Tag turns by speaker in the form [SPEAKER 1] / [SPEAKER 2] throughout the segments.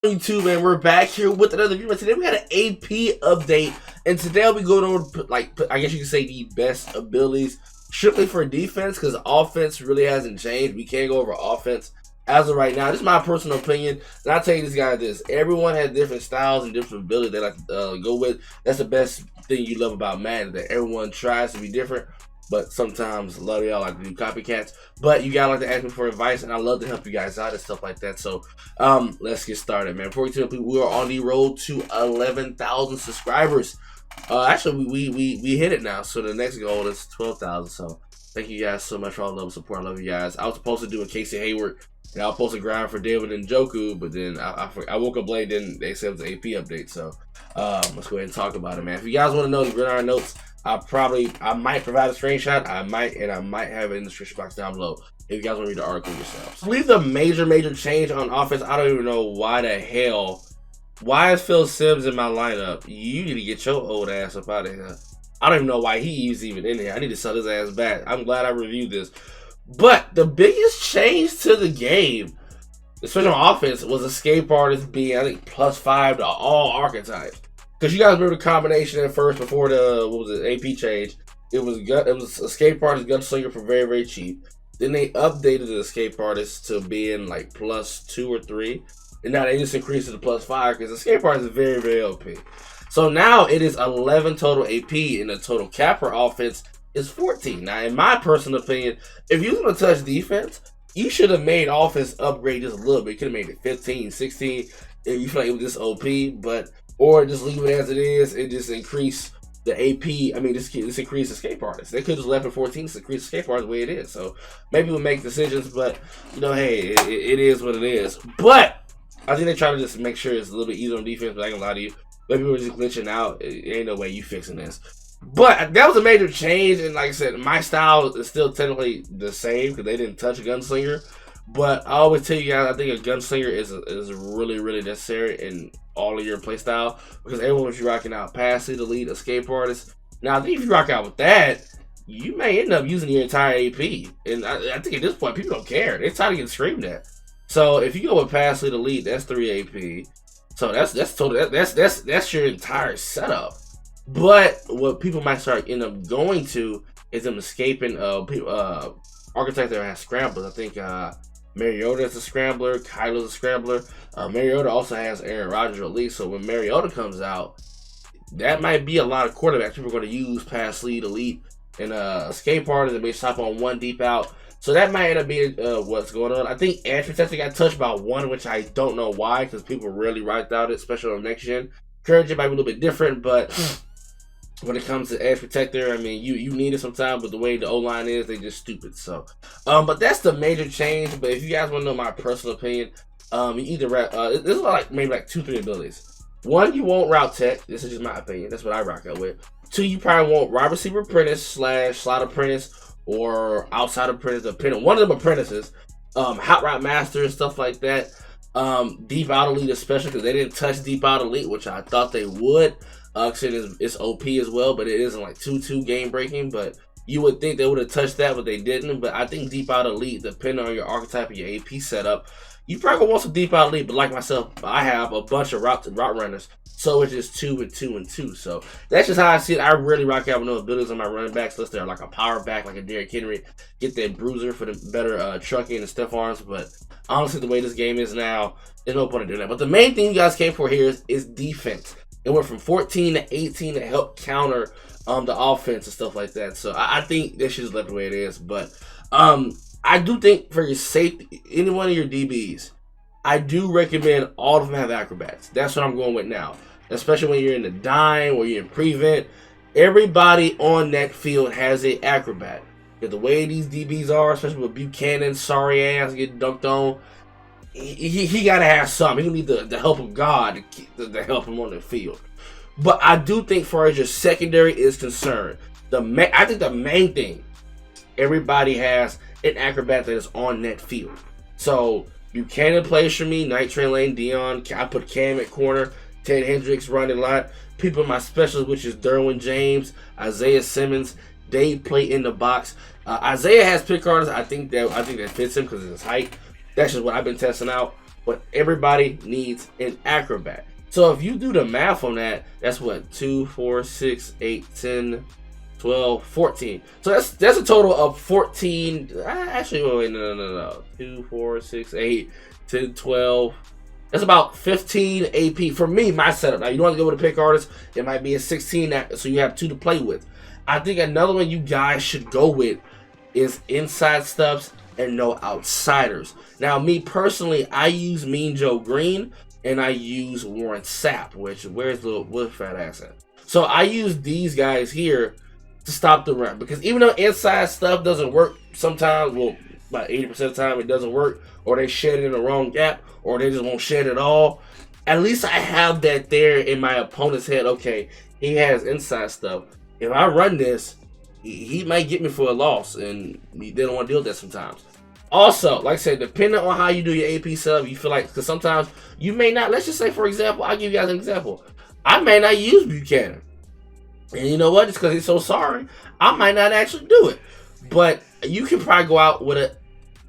[SPEAKER 1] YouTube, and we're back here with another video. Today we got an AP update, and today I'll be going over, I guess you could say, the best abilities strictly for defense, because offense really hasn't changed. We can't go over offense as of right now. This is my personal opinion, and I'll tell you this guy this: everyone has different styles and different abilities they like to go with. That's the best thing you love about Madden, that everyone tries to be different. But sometimes a lot of y'all like to do copycats. But you gotta like to ask me for advice, and I love to help you guys out and stuff like that. So let's get started, man. Before we get to, we are on the road to 11,000 subscribers. Actually, we hit it now. So the next goal is 12,000. So thank you guys so much for all the love and support. I love you guys. I was supposed to do a Casey Hayward, and I was supposed to grind for David and Njoku, but then I woke up late. Then they said it was an AP update. So let's go ahead and talk about it, man. If you guys want to know the gridiron notes, I might provide a screenshot. I might have it in the description box down below if you guys want to read the article yourselves. I believe the major change on offense, I don't even know why is Phil Simms in my lineup. You need to get your old ass up out of here. I don't even know why he's even in here. I need to sell his ass back. I'm glad I reviewed this. But the biggest change to the game, especially on offense, was escape artist being, I think, +5 to all archetypes. Because you guys remember the combination at first before the AP change. It was escape artist gunslinger for very cheap. Then they updated the escape artist to being like +2 or 3, and now they just increased it to +5 because escape artist is very OP. So now it is 11 total AP, and the total cap per offense is 14. Now, in my personal opinion, if you want to touch defense, you should have made offense upgrade just a little bit. You could have made it 15, 16 if you feel like it was just OP, or just leave it as it is and just increase the AP. I mean, just increase escape artists. They could just left it 14 to increase escape artists the way it is. So maybe we'll make decisions, but you know, hey, it is what it is. But I think they try to just make sure it's a little bit easier on defense. But I ain't gonna lie to you, maybe we're just glitching out. It ain't no way you fixing this. But that was a major change, and like I said, my style is still technically the same because they didn't touch a gunslinger. But I always tell you guys, I think a gunslinger is really necessary in all of your playstyle, because everyone was rocking out pass lead, elite, escape artist. Now, I think if you rock out with that, you may end up using your entire AP. And I think at this point, people don't care. They're tired of getting screamed at. So if you go with pass lead, elite, that's 3 AP. So that's your entire setup. But what people might end up going to is them escaping archetypes that have scramblers. I think Mariota is a scrambler, Kyler's a scrambler. Mariota also has Aaron Rodgers at least, so when Mariota comes out, that might be a lot of quarterbacks people are going to use pass lead, elite, and escape artists that may stop on 1 deep out. So that might end up being what's going on. I think edge protector got touched by 1, which I don't know why, because people really rocked out it, especially on next gen. Current gen might be a little bit different, but when it comes to edge protector, I mean, you need it sometimes, but the way the O-line is, they just stupid. So, but that's the major change. But if you guys want to know my personal opinion, you either this is maybe 2-3 abilities. 1, you won't route tech. This is just my opinion. That's what I rock out with. 2, you probably won't wide receiver apprentice / slot apprentice or outside apprentice, depending. One of them apprentices, hot route master and stuff like that. Deep out elite, especially because they didn't touch deep out elite, which I thought they would. It's OP as well, but it isn't like 2-2 game breaking. But you would think they would have touched that, but they didn't. But I think deep out elite, depending on your archetype and your AP setup, you probably want some deep out elite. But like myself, I have a bunch of route runners, so it's just 2 and 2 and 2. So that's just how I see it. I really rock out with no abilities on my running backs unless they're like a power back, like a Derrick Henry, get that bruiser for the better trucking and stiff arms. But honestly, the way this game is now, there's no point in doing that. But the main thing you guys came for here is defense. It went from 14 to 18 to help counter the offense and stuff like that. So I think they should just let it the way it is. But I do think for your safety, any one of your DBs, I do recommend all of them have acrobats. That's what I'm going with now. Especially when you're in the dime or you're in prevent. Everybody on that field has an acrobat. Because the way these DBs are, especially with Buchanan, sorry ass, getting dunked on, he got to have something. He need the help of God to help him on the field. But I do think, far as your secondary is concerned, I think the main thing, everybody has an acrobat that is on that field. So Buchanan plays for me, Night Train Lane, Dion. I put Cam at corner, Ted Hendricks, Ronnie Lott. People in my specials, which is Derwin James, Isaiah Simmons. They play in the box. Isaiah has pick artists. I think that fits him because of his height. That's just what I've been testing out. but everybody needs an acrobat. So if you do the math on that, that's what, 2, 4, 6, 8, 10, 12, 14. So that's a total of 14. Actually, wait, no. 2, 4, 6, 8, 10, 12. That's about 15 AP for me, my setup. Now, you don't have to go with a pick artist. It might be a 16, so you have 2 to play with. I think another one you guys should go with is inside stubs and no outsiders. Now, me personally, I use Mean Joe Green and I use Warren Sapp, which, where's the little fat ass at? So I use these guys here to stop the run, because even though inside stuff doesn't work sometimes, well, about 80% of the time it doesn't work, or they shed it in the wrong gap, or they just won't shed at all, at least I have that there in my opponent's head. Okay, he has inside stuff. If I run this, he might get me for a loss, and they don't want to deal with that sometimes. Also, like I said, depending on how you do your AP sub, you feel like, because sometimes you may not, let's just say, for example, I'll give you guys an example. I may not use Buchanan. And you know what? Just because he's so sorry, I might not actually do it. But you can probably go out with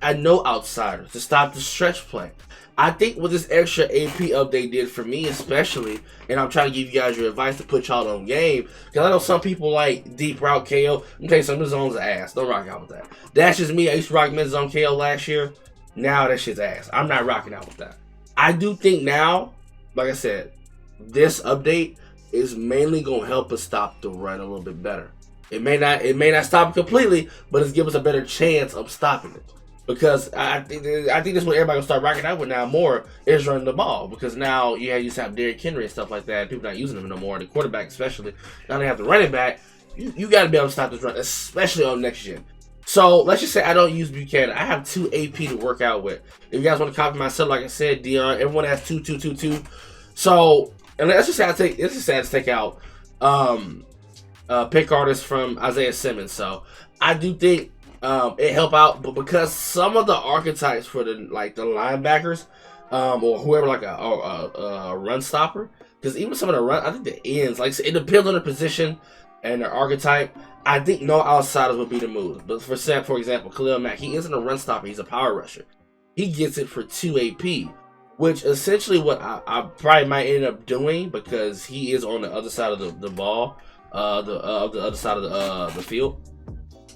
[SPEAKER 1] a no outsider to stop the stretch play. I think what this extra AP update did for me especially, and I'm trying to give you guys your advice to put y'all on game, because I know some people like deep route KO. I'm telling you something, this zone's ass. Don't rock out with that. That's just me. I used to rock mid zone KO last year. Now that shit's ass. I'm not rocking out with that. I do think now, like I said, this update is mainly gonna help us stop the run a little bit better. It may not stop it completely, but it's give us a better chance of stopping it. Because I think that's what everybody gonna start rocking out with now more is running the ball. Because now you used to have Derrick Henry and stuff like that. People not using them no more. The quarterback especially. Now they have the running back. You got to be able to stop this run, especially on next gen. So let's just say I don't use Buchanan. I have 2 AP to work out with. If you guys want to copy myself, like I said, Dion, everyone has 2, 2, 2, 2. So and let's just say I take out pick artists from Isaiah Simmons. So I do think it help out, but because some of the archetypes for the linebackers or whoever, like a run stopper, because even some of the run, I think the ends, like it depends on the position and their archetype. I think no outsiders would be the move. But for example, Khalil Mack, he isn't a run stopper, he's a power rusher. He gets it for 2 AP, which essentially what I probably might end up doing, because he is on the other side of the ball, the other side of the field.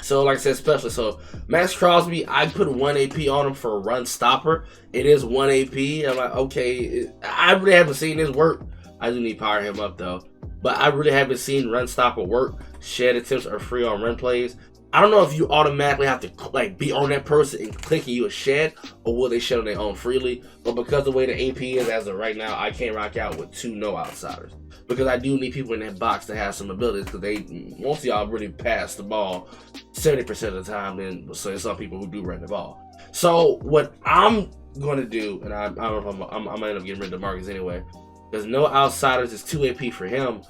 [SPEAKER 1] So like I said, especially, so Maxx Crosby, I put 1 AP on him for a run stopper. It is 1 AP. I'm like, okay, I really haven't seen this work. I do need to power him up though. But I really haven't seen run stopper work. Shed attempts are free on run plays. I don't know if you automatically have to be on that person and clicking you a shed, or will they shed on their own freely. But because the way the AP is as of right now, I can't rock out with 2 no outsiders. Because I do need people in that box to have some abilities, because most of y'all really pass the ball 70% of the time, and so there's some people who do run the ball. So what I'm going to do, and I don't know if I'm going to end up getting rid of DeMarcus anyway, because no outsiders is 2 AP for him.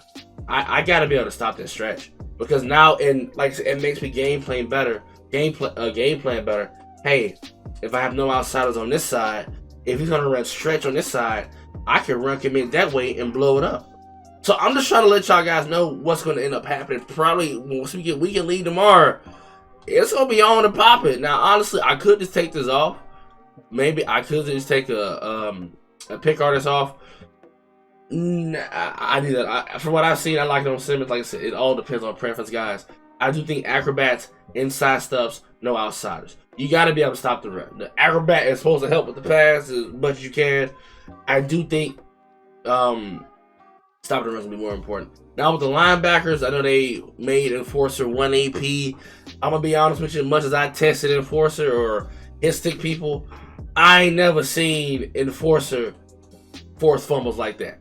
[SPEAKER 1] I got to be able to stop that stretch, because now, and like I said, it makes me game plan better. Hey, if I have no outsiders on this side, if he's going to run stretch on this side, I can run commit that way and blow it up. So I'm just trying to let y'all guys know what's going to end up happening. Probably once we get weekend lead tomorrow, it's going to be on and popping. Now, honestly, I could just take this off. Maybe I could just take a pick artist off. I need that. From what I've seen, I like it on Simmons. Like I said, it all depends on preference, guys. I do think acrobats, inside stuffs, no outsiders. You got to be able to stop the run. The acrobat is supposed to help with the pass as much as you can. I do think stopping the runs will be more important. Now with the linebackers, I know they made Enforcer 1 AP. I'm going to be honest with you, as much as I tested Enforcer or hit stick people, I ain't never seen Enforcer force fumbles like that.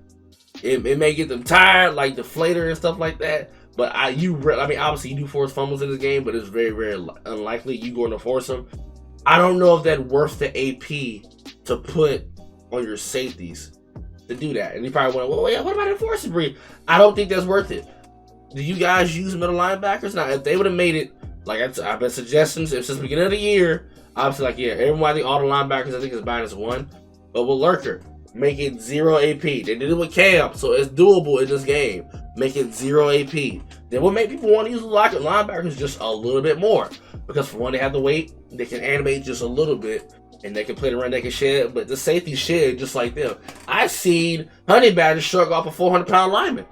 [SPEAKER 1] It may get them tired, like deflator and stuff like that, but obviously you do force fumbles in this game, but it's very, very unlikely you going to force them. I don't know if that's worth the AP to put on your safeties to do that. And you probably went, well, yeah, what about Enforcer breed? I don't think that's worth it. Do you guys use middle linebackers? Now, if they would have made it, like I've been suggesting since the beginning of the year, obviously, everyone, I think all the linebackers, I think is -1. But with Lurker, make it 0 AP. They did it with Cam, so it's doable in this game. Make it 0 AP. Then what make people want to use the linebackers just a little bit more? Because for one, they have the weight, they can animate just a little bit. And they can play the run, they can shed, but the safety shed just like them. I've seen Honey Badger shrug off a 400-pound lineman.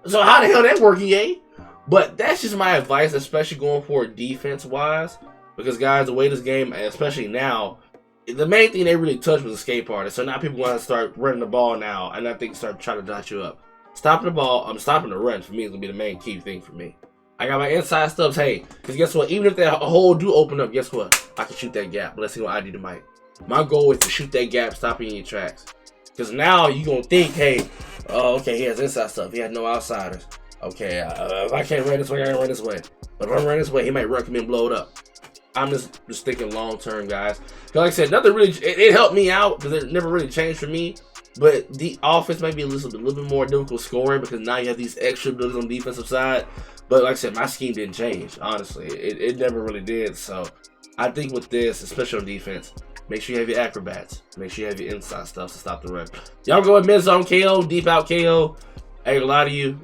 [SPEAKER 1] So how the hell that work, EA? But that's just my advice, especially going forward defense-wise. Because, guys, the way this game, especially now, the main thing they really touched was the escape artist. So now people want to start running the ball now, and I think start trying to dot you up. Stopping the ball, stopping the run for me is going to be the main key thing for me. I got my inside stubs, hey, because guess what? Even if that hole do open up, guess what? I can shoot that gap. But let's see what I do to Mike. My goal is to shoot that gap, stop you in your tracks. Because now you're going to think, hey, oh, okay, he has inside stuff. He has no outsiders. Okay, if I can't run this way, I can run this way. But if I'm running this way, he might run me and blow it up. I'm just thinking long term, guys. Because like I said, nothing really, it helped me out because it never really changed for me. But the offense might be a little bit more difficult scoring because now you have these extra abilities on the defensive side. But like I said, my scheme didn't change, honestly. It never really did. So I think with this, especially on defense, make sure you have your acrobats. Make sure you have your inside stuff to stop the run. Y'all go with mid-zone KO, deep out KO. I ain't gonna lie to you.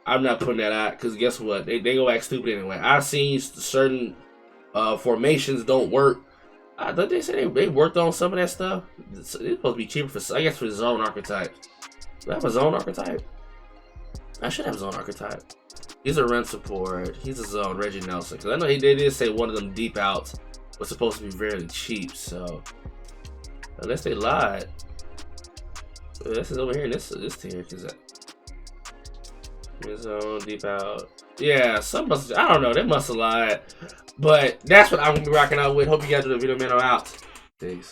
[SPEAKER 1] I'm not putting that out because guess what? They go act stupid anyway. I've seen certain formations don't work. I thought they said they worked on some of that stuff. It's supposed to be cheaper for, I guess, for zone archetypes. Do I have a zone archetype? I should have a zone archetype. He's a run support. He's a zone Reggie Nelson. Because I know they did say one of them deep outs was supposed to be very cheap. So unless they lied, this is over here in this tier. Zone deep out. Yeah, some must. I don't know. They must have lied. But that's what I'm gonna be rocking out with. Hope you guys do the video, man. I'm out. Peace.